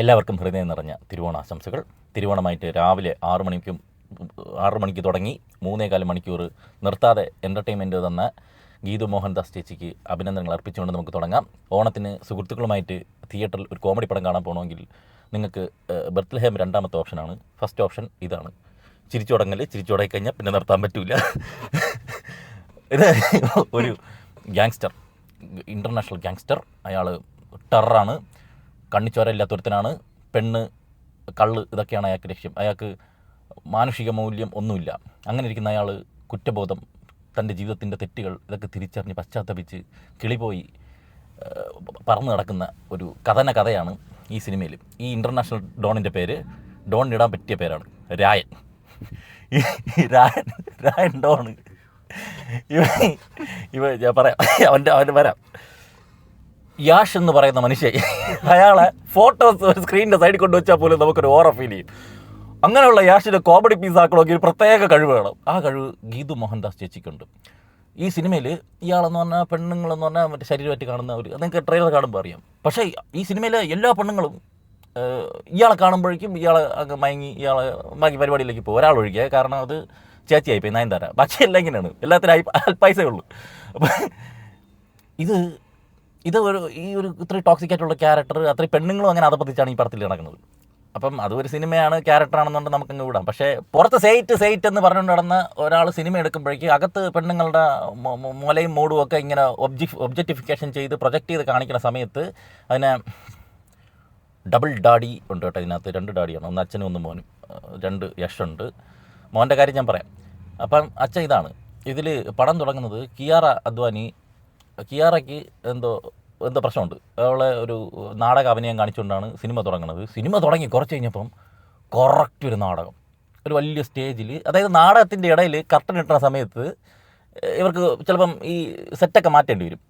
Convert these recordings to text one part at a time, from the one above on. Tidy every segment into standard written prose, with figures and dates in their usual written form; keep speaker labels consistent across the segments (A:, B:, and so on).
A: എല്ലാവർക്കും ഹൃദയം നിറഞ്ഞ തിരുവോണാശംസകൾ. തിരുവോണമായിട്ട് രാവിലെ 6 മണിക്ക് തുടങ്ങി 3.25 മണിക്കൂർ നിർത്താതെ എൻ്റർടൈൻമെൻറ്റ് തന്ന ഗീതു മോഹൻദാസ് ചേച്ചിക്ക് അഭിനന്ദനങ്ങൾ അർപ്പിച്ചുകൊണ്ട് നമുക്ക് തുടങ്ങാം. ഓണത്തിന് സുഹൃത്തുക്കളുമായിട്ട് തിയേറ്ററിൽ ഒരു കോമഡി പടം കാണാൻ പോകണമെങ്കിൽ നിങ്ങൾക്ക് ബെത്ലഹേം രണ്ടാമത്തെ ഓപ്ഷനാണ്. ഫസ്റ്റ് ഓപ്ഷൻ ഇതാണ്. ചിരിച്ചു തുടങ്ങി കഴിഞ്ഞാൽ പിന്നെ നിർത്താൻ പറ്റില്ല. ഇത് ഒരു ഗ്യാങ്സ്റ്റർ, ഇൻ്റർനാഷണൽ ഗ്യാങ്സ്റ്റർ. അയാൾ ടെററാണ്, കണ്ണിച്ചോരയില്ലാത്തൊരുത്തനാണ്. പെണ്ണ്, കള്ള്, ഇതൊക്കെയാണ് അയാൾക്ക് ലക്ഷ്യം. അയാൾക്ക് മാനുഷിക മൂല്യം ഒന്നുമില്ല. അങ്ങനെ ഇരിക്കുന്ന അയാൾ കുറ്റബോധം, തൻ്റെ ജീവിതത്തിൻ്റെ തെറ്റുകൾ ഇതൊക്കെ തിരിച്ചറിഞ്ഞ് പശ്ചാത്തപിച്ച് കിളിപോയി പറന്നു നടക്കുന്ന ഒരു കഥയാണ് ഈ സിനിമയിൽ. ഈ ഇൻ്റർനാഷണൽ ഡോണിൻ്റെ പേര്, ഡോണിടാൻ പറ്റിയ പേരാണ് രായൻ. ഈ രായൻ ഡോണ് ഇവ ഞാൻ പറയാം, അവൻ്റെ വരാം. യാഷ് എന്ന് പറയുന്ന മനുഷ്യൻ, അയാളെ ഫോട്ടോസ് ഒരു സ്ക്രീനിൻ്റെ സൈഡിൽ കൊണ്ടുവച്ചാൽ പോലും നമുക്കൊരു ഓറ ഫീൽ ചെയ്യും. അങ്ങനെയുള്ള യാഷിൻ്റെ കോമഡി പീസ് ആക്കണമെങ്കിൽ ഒരു പ്രത്യേക കഴിവ് വേണം. ആ കഴിവ് ഗീതു മോഹൻദാസ് ചേച്ചിക്കുണ്ട്. ഈ സിനിമയിൽ ഇയാളെന്ന് പറഞ്ഞാൽ, പെണ്ണുങ്ങളെന്ന് പറഞ്ഞാൽ മറ്റേ ശരീരമായിട്ട് കാണുന്ന ഒരു, നിങ്ങൾക്ക് ട്രെയിലർ കാണുമ്പോൾ അറിയാം. പക്ഷേ ഈ സിനിമയിലെ എല്ലാ പെണ്ണുങ്ങളും ഇയാളെ കാണുമ്പോഴേക്കും ഇയാളെ അങ്ങ് മയങ്ങി ഇയാളെ ബാക്കി പരിപാടിയിലേക്ക് പോകും, ഒരാളൊഴിക്കുക. കാരണം അത് ചേച്ചിയായിപ്പോയി, നയൻതാര. ബാക്കി എല്ലാം ഇങ്ങനെയാണ്, എല്ലാത്തിനും പൈസയേ ഉള്ളൂ. അപ്പം ഇത് ഒരു ഇത്രയും ടോക്സിക് ആയിട്ടുള്ള ക്യാരക്ടർ, അത്രയും പെണ്ണുങ്ങളും അങ്ങനെ അതപ്പതിച്ചാണ് ഈ പടത്തിൽ നടക്കുന്നത്. അപ്പം അതൊരു സിനിമയാണ്, ക്യാരക്ടറാണെന്നുണ്ട് നമുക്കങ്ങ് വിടാം. പക്ഷേ പുറത്ത് സെയ്റ്റ് എന്ന് പറഞ്ഞുകൊണ്ട് നടന്ന ഒരാൾ സിനിമ എടുക്കുമ്പോഴേക്ക് അകത്ത് പെണ്ണുങ്ങളുടെ മുലയും മൂടും ഒക്കെ ഇങ്ങനെ ഒബ്ജക്റ്റിഫിക്കേഷൻ ചെയ്ത് പ്രൊജക്റ്റ് ചെയ്ത് കാണിക്കുന്ന സമയത്ത് അതിനെ ഡബിൾ ഡാഡി ഉണ്ട് കേട്ടോ. ഇതിനകത്ത് 2 ഡാഡിയാണ്, ഒന്ന് അച്ഛനും ഒന്ന് മോനും, 2 യഷുണ്ട്. മോൻ്റെ കാര്യം ഞാൻ പറയാം. അപ്പം അച്ഛൻ ഇതാണ്. ഇതിൽ പടം തുടങ്ങുന്നത് കിയാറയ്ക്ക് എന്തോ പ്രശ്നമുണ്ട്. അവളെ ഒരു നാടക അഭിനയം കാണിച്ചുകൊണ്ടാണ് സിനിമ തുടങ്ങുന്നത്. സിനിമ തുടങ്ങി കുറച്ച് കഴിഞ്ഞപ്പം കറക്റ്റ് ഒരു നാടകം, ഒരു വലിയ സ്റ്റേജിൽ, അതായത് നാടകത്തിൻ്റെ ഇടയിൽ കർട്ടൻ ഇട്ടുന്ന സമയത്ത് ഇവർക്ക് ചിലപ്പം ഈ സെറ്റൊക്കെ മാറ്റേണ്ടി വരും.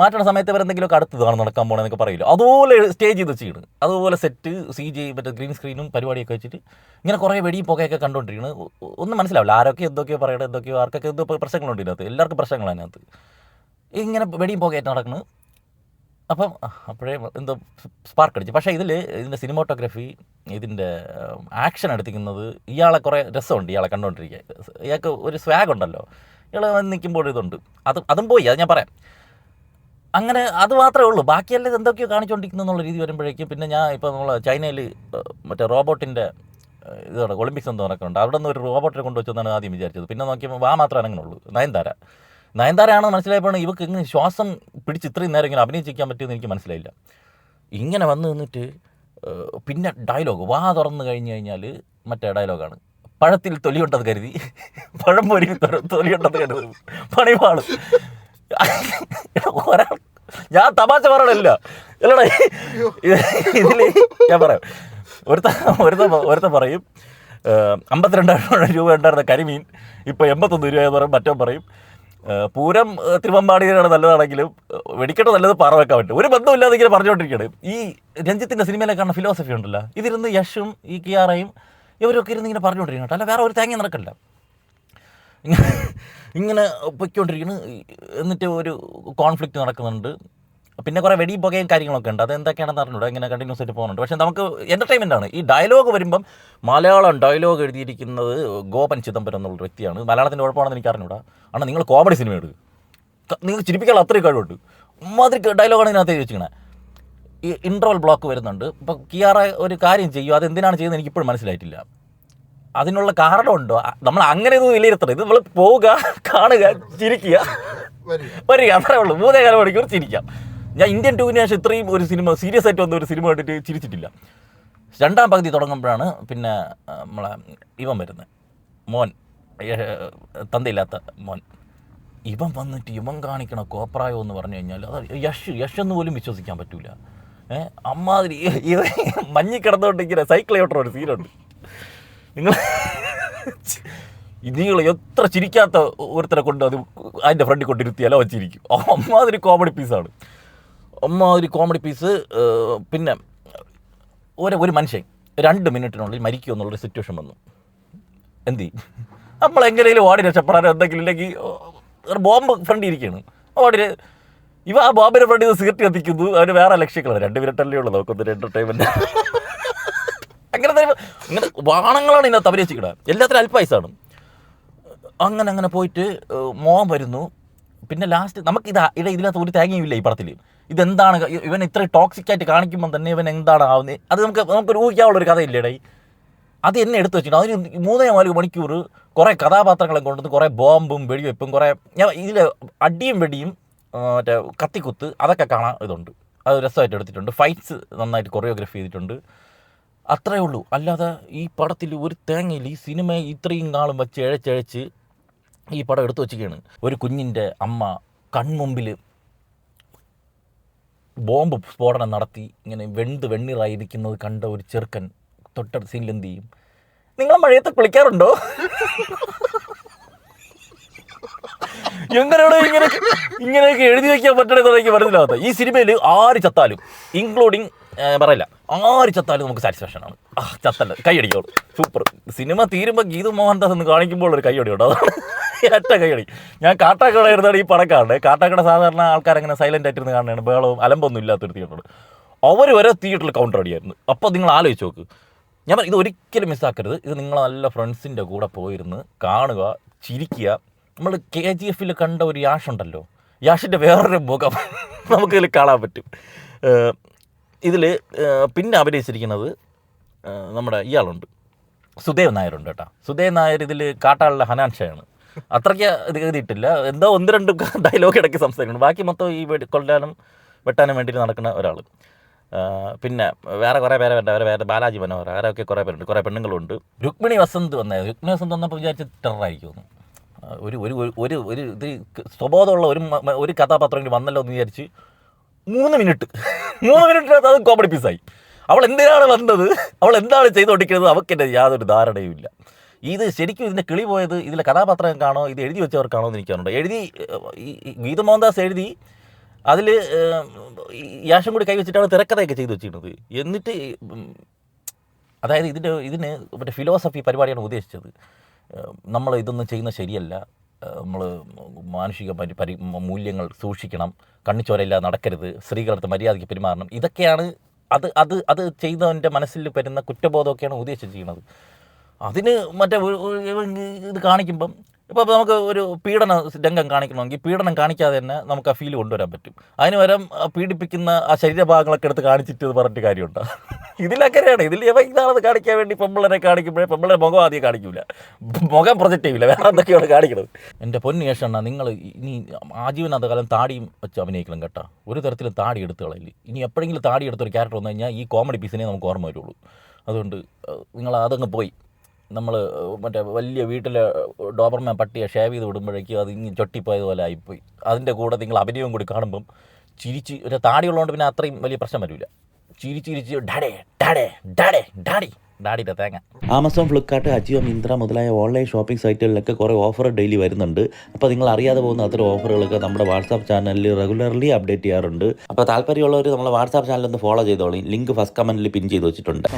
A: മാറ്റുന്ന സമയത്ത് ഇവരെന്തെങ്കിലുമൊക്കെ അടുത്തതാണ് നടക്കാൻ പോകണമെന്നൊക്കെ പറയില്ല. അതുപോലെ സ്റ്റേജ് ചെയ്ത് ചെയ്യണം. അതുപോലെ സെറ്റ്, CG, മറ്റേ ഗ്രീൻ സ്ക്രീനും പരിപാടിയൊക്കെ വെച്ചിട്ട് ഇങ്ങനെ കുറേ വെടിയും പുകയൊക്കെ കണ്ടുകൊണ്ടിരിക്കുന്നത്. ഒന്നും മനസ്സിലാവില്ല. ആരൊക്കെ എന്തൊക്കെയോ പറയണം, എന്തൊക്കെയോ ആർക്കൊക്കെ എന്തോ പ്രശ്നങ്ങളുണ്ട് ഇതിനകത്ത്. എല്ലാവർക്കും പ്രശ്നങ്ങളാണ് അതിനകത്ത്. ഇങ്ങനെ വെടിയും പുകയായിട്ട് നടക്കുന്നത്. അപ്പം അപ്പോഴേ എന്തോ സ്പാർക്ക് അടിച്ചു. പക്ഷേ ഇതിൻ്റെ സിനിമോട്ടോഗ്രാഫി, ഇതിൻ്റെ ആക്ഷൻ എടുത്തിരിക്കുന്നത്, ഇയാളെ കുറേ രസമുണ്ട് ഇയാളെ കണ്ടുകൊണ്ടിരിക്കുക. ഇയാൾക്ക് ഒരു സ്വാഗ് ഉണ്ടല്ലോ, ഇയാൾ നിൽക്കുമ്പോൾ ഇതുണ്ട്. അതും പോയി, അത് ഞാൻ പറയാം. അങ്ങനെ അത് മാത്രമേ ഉള്ളൂ. ബാക്കിയെല്ലാം എന്തൊക്കെയോ കാണിച്ചുകൊണ്ടിരിക്കുന്നു എന്നുള്ള രീതി വരുമ്പോഴേക്കും പിന്നെ ഞാൻ ഇപ്പോൾ നമ്മൾ ചൈനയിൽ മറ്റേ റോബോട്ടിൻ്റെ ഇതാണ് ഒളിമ്പിക്സ് എന്തോ നടക്കുന്നുണ്ട്. അവിടെ നിന്ന് ഒരു റോബോട്ടിനെ കൊണ്ടുവച്ചെന്നാണ് ആദ്യം വിചാരിച്ചത്. പിന്നെ നോക്കിയപ്പോൾ മാത്രമേ അങ്ങനെ ഉള്ളൂ. നയൻതാരയാണെന്ന് മനസ്സിലായപ്പോഴാണ് ഇവർക്ക് ഇങ്ങനെ ശ്വാസം പിടിച്ച് ഇത്രയും നേരം ഇങ്ങനെ അഭിനയിച്ചിരിക്കാൻ പറ്റുമെന്ന് എനിക്ക് മനസ്സിലായില്ല. ഇങ്ങനെ വന്ന് നിന്നിട്ട് പിന്നെ ഡയലോഗ് തുറന്നു കഴിഞ്ഞാൽ മറ്റേ ഡയലോഗാണ്, പഴത്തിൽ തൊലിയുണ്ടെന്ന് കരുതി പഴം പൊരി തൊലിയുണ്ടെന്ന് കരുതി പണിപാളും. ഒരാൾ, ഞാൻ തമാശ പറയണല്ല അല്ലടാ, ഇതിൽ ഞാൻ പറയാം. ഒരുത്ത പറയും 52 രൂപ ഉണ്ടായിരുന്ന കരിമീൻ ഇപ്പോൾ 81 രൂപ പറയും. മറ്റോ പറയും പൂരം തിരുവമ്പാടിയാണ് നല്ലതാണെങ്കിലും വെടിക്കെട്ട് നല്ലത് പാറ വെക്കാൻ പറ്റും. ഒരു ബന്ധമില്ലാതെ ഇങ്ങനെ പറഞ്ഞുകൊണ്ടിരിക്കുകയാണ്. ഈ രഞ്ജിത്തിൻ്റെ സിനിമയിലെ കാണുന്ന ഫിലോസഫി ഉണ്ടല്ലോ, ഇതിരുന്ന് യഷും ഈ കിയാറയും ഇവരൊക്കെ ഇരുന്ന് ഇങ്ങനെ പറഞ്ഞുകൊണ്ടിരിക്കണം. അല്ല വേറെ ഒരു തേങ്ങ നടക്കില്ല. ഇങ്ങനെ പൊയ്ക്കൊണ്ടിരിക്കുന്നു. എന്നിട്ട് ഒരു കോൺഫ്ലിക്റ്റ് നടക്കുന്നുണ്ട്. പിന്നെ കുറേ വെടിയും പുകയും കാര്യങ്ങളൊക്കെ ഉണ്ട്. അതെന്തൊക്കെയാണെന്ന് അറിഞ്ഞൂടെ, ഇങ്ങനെ കണ്ടിന്യൂസ് ആയിട്ട് പോകുന്നുണ്ട്. പക്ഷേ നമുക്ക് എൻ്റർടൈൻമെൻ്റ് ആണ്. ഈ ഡയലോഗ് വരുമ്പം മലയാളം ഡയലോഗ് എഴുതിയിരിക്കുന്നത് ഗോപൻ ചിദംബരം എന്നുള്ള വ്യക്തിയാണ്. മലയാളത്തിൻ്റെ കുഴപ്പമാണെന്ന് എനിക്ക് അറിഞ്ഞൂടാ. ആണ് നിങ്ങൾ കോമഡി സിനിമ എടുക്കുക, നിങ്ങൾ ചിരിപ്പിക്കാനുള്ള അത്രയും കഴിവുണ്ട്. മാതിരി ഡയലോഗാണ് ഇതിനകത്ത് ചോദിച്ചിരിക്കണേ. ഈ ഇൻട്രോവൽ ബ്ലോക്ക് വരുന്നുണ്ട്. ഇപ്പോൾ കിയാറ ഒരു കാര്യം ചെയ്യും, അതെന്തിനാണ് ചെയ്യുന്നത് എനിക്കിപ്പോഴും മനസ്സിലായിട്ടില്ല. അതിനുള്ള കാരണമുണ്ടോ? നമ്മൾ അങ്ങനെ ഒന്നും വിലയിരുത്തണം. ഇത് നമ്മൾ പോവുക, കാണുക, ചിരിക്കുക, വരിക, അത്രേ ഉള്ളൂ. 3.25 മണിക്കൂർ ചിരിക്കാം. ഞാൻ ഇന്ത്യൻ 2 ശേഷം ഇത്രയും ഒരു സിനിമ സീരിയസ് ആയിട്ട് വന്ന ഒരു സിനിമ കണ്ടിട്ട് ചിരിച്ചിട്ടില്ല. 2ാം പകുതി തുടങ്ങുമ്പോഴാണ് പിന്നെ നമ്മളെ ഇവൻ വരുന്നത്, മോൻ, തന്തയില്ലാത്ത മോൻ. ഇവൻ വന്നിട്ട് ഇവൻ കാണിക്കണ കോപ്രായം എന്ന് പറഞ്ഞു കഴിഞ്ഞാൽ അത് യഷെന്ന് പോലും വിശ്വസിക്കാൻ പറ്റൂല. അമ്മാതിരി മഞ്ഞി കിടന്നുകൊണ്ട് ഇങ്ങനെ സൈക്കിൾ ഓട്ടർ ഒരു സീനുണ്ട്. നിങ്ങൾ എത്ര ചിരിക്കാത്ത ഒരുത്തരെ കൊണ്ട് അത് അതിൻ്റെ ഫ്രണ്ടിൽ കൊണ്ടിരുത്തിയാലോ വച്ചിരിക്കും. അമ്മാതിരി കോമഡി പീസാണ്, അമ്മാതിരി കോമഡി പീസ്. പിന്നെ ഒരു മനുഷ്യൻ 2 മിനിറ്റിനുള്ളിൽ മരിക്കുക എന്നുള്ളൊരു സിറ്റുവേഷൻ വന്നു. എന്ത് ചെയ്യും? നമ്മളെങ്ങനെയും ഓടി രക്ഷപ്പെടാനോ എന്തെങ്കിലും ഇല്ലെങ്കിൽ ബോംബ് ഫ്രണ്ട് ഇരിക്കുകയാണ് ഓടി. ആ ബോംബിനെ ഫ്രണ്ട് സിഗരറ്റ് കത്തിക്കുന്നു. അവന് വേറെ ലക്ഷ്യങ്ങളാണ്. 2 മിനിറ്റല്ലേ ഉള്ളൂ, നമുക്കൊന്നൊരു എൻ്റർടൈൻമെൻറ്റ്. ഇങ്ങനെ വാണങ്ങളാണ് ഇതിനകത്ത് അഭിനയിച്ചിരിക്കുന്നത്, എല്ലാത്തിനും അല്പായുസാണ്. അങ്ങനെ പോയിട്ട് മോൻ വരുന്നു. പിന്നെ ലാസ്റ്റ് നമുക്ക് ഇതിനകത്ത് ഒരു തേങ്ങയുമില്ല ഈ പടത്തിൽ. ഇതെന്താണ് ഇവൻ ഇത്ര ടോക്സിക് ആയിട്ട് കാണിക്കുമ്പോൾ തന്നെ ഇവൻ എന്താണ് ആവുന്നത്, അത് നമുക്കൊരു ഊഹിക്കാനുള്ളൊരു കഥയില്ലേടേ. അത് എന്നെ എടുത്തു വെച്ചിട്ട് അതിന് 3-4 മണിക്കൂർ കുറേ കഥാപാത്രങ്ങളെ കൊണ്ടുവന്ന് കുറേ ബോംബും വെടിവെപ്പും കുറേ ഇതിൽ അടിയും വെടിയും മറ്റേ കത്തിക്കുത്ത് അതൊക്കെ കാണാൻ ഇതുണ്ട്. അത് രസമായിട്ട് എടുത്തിട്ടുണ്ട്. ഫൈറ്റ്സ് നന്നായിട്ട് കൊറിയോഗ്രാഫി ചെയ്തിട്ടുണ്ട്. അത്രയേ ഉള്ളൂ. അല്ലാതെ ഈ പടത്തിൽ ഒരു തേങ്ങയിൽ ഈ സിനിമയെ ഇത്രയും നാളും വെച്ച് ഇഴച്ചഴച്ച് ഈ പടം എടുത്തു വെച്ചിരിക്കുകയാണ്. ഒരു കുഞ്ഞിൻ്റെ അമ്മ കൺമുമ്പിൽ ബോംബ് സ്ഫോടനം നടത്തി ഇങ്ങനെ വെണ്ണീറായിരിക്കുന്നത് കണ്ട ഒരു ചെറുക്കൻ തൊട്ടടുത്ത സീനിൽ എന്ത് ചെയ്യും? നിങ്ങൾ മഴയത്ത് കുളിക്കാറുണ്ടോ? എങ്ങനെയാണോ ഇങ്ങനെയൊക്കെ എഴുതി വയ്ക്കാൻ പറ്റണമെന്ന് എനിക്ക് മനസ്സിലാവാത്ത. ഈ സിനിമയിൽ ആര് ചത്താലും ഇൻക്ലൂഡിങ് പറയില്ല, ആര് ചത്താലും നമുക്ക് സാറ്റിസ്ഫാക്ഷനാണ്. ചത്തല്ല കൈയടിക്കോളൂ, സൂപ്പർ. സിനിമ തീരുമ്പോൾ ഗീതു മോഹൻദാസ് എന്ന് കാണിക്കുമ്പോൾ ഒരു കൈയടിയുണ്ട്, അതാണ് ഏറ്റ കൈയടി. ഞാൻ കാട്ടാക്കട ഇരുന്നാണ് ഈ പടം കാണുന്നത്. കാട്ടാക്കട സാധാരണ ആൾക്കാരങ്ങനെ സൈലൻ്റ് ആയിട്ടിരുന്ന് കാണുന്നതാണ്, ബഹളവും അലമ്പൊന്നും ഇല്ലാത്തൊരു തിയേറ്റർ. അവർ വരെ തിയേറ്ററിൽ കൗണ്ടർ അടിയായിരുന്നു. അപ്പോൾ നിങ്ങൾ ആലോചിച്ച് നോക്ക്. ഞാൻ ഇത് ഒരിക്കലും മിസ്സാക്കരുത്. ഇത് നിങ്ങൾ നല്ല ഫ്രണ്ട്സിൻ്റെ കൂടെ പോയിരുന്ന് കാണുക, ചിരിക്കുക. നമ്മൾ KGF കണ്ട ഒരു യാഷ് ഉണ്ടല്ലോ, യാഷിൻ്റെ വേറൊരു മുഖം നമുക്കിതിൽ കാണാൻ പറ്റും. ഇതിൽ പിന്നെ അഭിനയിച്ചിരിക്കുന്നത് നമ്മുടെ ഇയാളുണ്ട്, സുദേവ് നായരുണ്ട് കേട്ടോ. സുദേവ് നായർ ഇതിൽ കാട്ടാളിലെ ഹനാൻ ഷായാണ്. അത്രയ്ക്ക് ഇത് എഴുതിയിട്ടില്ല, എന്തോ 1-2 ഡയലോഗ് ഇടയ്ക്ക് സംസാരിക്കുന്നു. ബാക്കി മൊത്തം ഈ കൊല്ലാനും വെട്ടാനും വേണ്ടിയിട്ട് നടക്കുന്ന ഒരാൾ. പിന്നെ വേറെ കുറേ പേരുണ്ട്, വേറെ ബാലാജി മനോഹർ, ആരൊക്കെ കുറേ പേരുണ്ട്, കുറേ പെണ്ണുങ്ങളുണ്ട്. രുക്മിണി വസന്ത് വന്നപ്പോൾ വിചാരിച്ച് ടെററായിരിക്കുമെന്ന്. ഒരു ഒരു ഒരു ഒരു ഇത് സ്വബോധമുള്ള ഒരു കഥാപാത്രം വന്നല്ലോ എന്ന് വിചാരിച്ച് 3 മിനിറ്റിനകത്ത് അത് കോമഡി പീസായി. അവൾ എന്തിനാണ് വന്നത്, അവൾ എന്താണ് ചെയ്തുകൊണ്ടിരിക്കുന്നത്, അവൾക്കെന്നെ യാതൊരു ധാരണയും ഇല്ല. ഇത് ശരിക്കും ഇതിൻ്റെ കിളി പോയത് ഇതിലെ കഥാപാത്രങ്ങൾക്കാണോ ഇത് എഴുതി വെച്ചവർക്കാണോ എന്ന് എനിക്കറിയുന്നുണ്ട്. ഗീതു മോഹൻദാസ് എഴുതി അതിൽ യാഷം കൂടി കൈവച്ചിട്ടാണ് തിരക്കഥയൊക്കെ ചെയ്തു വെച്ചിരുന്നത്. എന്നിട്ട് അതായത് ഇതിന് മറ്റേ ഫിലോസഫി പരിപാടിയാണ് ഉദ്ദേശിച്ചത്. നമ്മൾ ഇതൊന്നും ചെയ്യുന്നത് ശരിയല്ല, നമ്മൾ മാനുഷിക മൂല്യങ്ങൾ സൂക്ഷിക്കണം, കണ്ണിച്ചോരയില്ലാതെ നടക്കരുത്, സ്ത്രീകളടുത്ത് മര്യാദയ്ക്ക് പെരുമാറണം. ഇതൊക്കെയാണ് അത് ചെയ്തവൻ്റെ മനസ്സിൽ വരുന്ന കുറ്റബോധമൊക്കെയാണ് ഉദ്ദേശിച്ച് ചെയ്യുന്നത്. അതിന് മറ്റേ ഇത് കാണിക്കുമ്പം ഇപ്പോൾ നമുക്ക് ഒരു പീഡന രംഗം കാണിക്കണമെങ്കിൽ പീഡനം കാണിക്കാതെ തന്നെ നമുക്ക് ആ ഫീൽ കൊണ്ടുവരാൻ പറ്റും. അതിന് പകരം പീഡിപ്പിക്കുന്ന ആ ശരീരഭാഗങ്ങളൊക്കെ എടുത്ത് കാണിച്ചിട്ട് ഇത് പറഞ്ഞിട്ട് കാര്യമുണ്ടോ? ഇതിലൊക്കെയാണ്. ഇതിൽ ഇതാണെന്ന് കാണിക്കാൻ വേണ്ടി പെമ്പിളരെ കാണിക്കുമ്പോഴേ പെമ്പിളരെ മുഖം ആദ്യം കാണിക്കില്ല, മുഖം പ്രൊജക്റ്റ് ചെയ്യില്ല, വേറെ എന്തൊക്കെയാണ് കാണിക്കുന്നത്. എൻ്റെ പൊന്നു ശേഷണ്ണ, നിങ്ങൾ ഇനി ആജീവനാന്ത കാലം താടിയും വെച്ച് അഭിനയിക്കണം കേട്ടോ. ഒരു തരത്തിലും താടി എടുത്ത് കളയില്ല. ഇനി എപ്പോഴെങ്കിലും താടി എടുത്തൊരു ക്യാരക്ടർ വന്നു കഴിഞ്ഞാൽ ഈ കോമഡി പീസിനെ നമുക്ക് ഓർമ്മ വരുള്ളൂ. അതുകൊണ്ട് നിങ്ങൾ അതങ്ങ് പോയി. നമ്മൾ മറ്റേ വലിയ വീട്ടിലെ ഡോബർമാൻ പട്ടിയെ ഷേവ് ചെയ്ത് വിടുമ്പോഴേക്കും അത് ഇങ്ങനെ ചൊട്ടിപ്പോയതുപോലെ ആയിപ്പോയി. അതിൻ്റെ കൂടെ നിങ്ങൾ അഭിനയവും കൂടി കാണുമ്പം ചിരിച്ച് ഒരു താടിയുള്ളതുകൊണ്ട് പിന്നെ അത്രയും വലിയ പ്രശ്നം വരില്ല. ചിരിച്ച് ഡാഡിയുടെ തേങ്ങ. ആമസോൺ, ഫ്ലിപ്കാർട്ട്, അജിയോ, മിന്ത്ര മുതലായ ഓൺലൈൻ ഷോപ്പിംഗ് സൈറ്റുകളിലൊക്കെ കുറേ ഓഫർ ഡെയിലി വരുന്നുണ്ട്. അപ്പോൾ നിങ്ങൾ അറിയാതെ പോകുന്ന അത്ര ഓഫറുകളൊക്കെ നമ്മുടെ വാട്സാപ്പ് ചാനലിൽ റെഗുലർലി അപ്ഡേറ്റ് ചെയ്യാറുണ്ട്. അപ്പോൾ താല്പര്യമുള്ളവർ നമ്മളെ വാട്സാപ്പ് ചാനൽ ഒന്ന് ഫോളോ ചെയ്തോളൂ. ലിങ്ക് ഫസ്റ്റ് കമൻറ്റിൽ പിൻ ചെയ്ത് വെച്ചിട്ടുണ്ട്.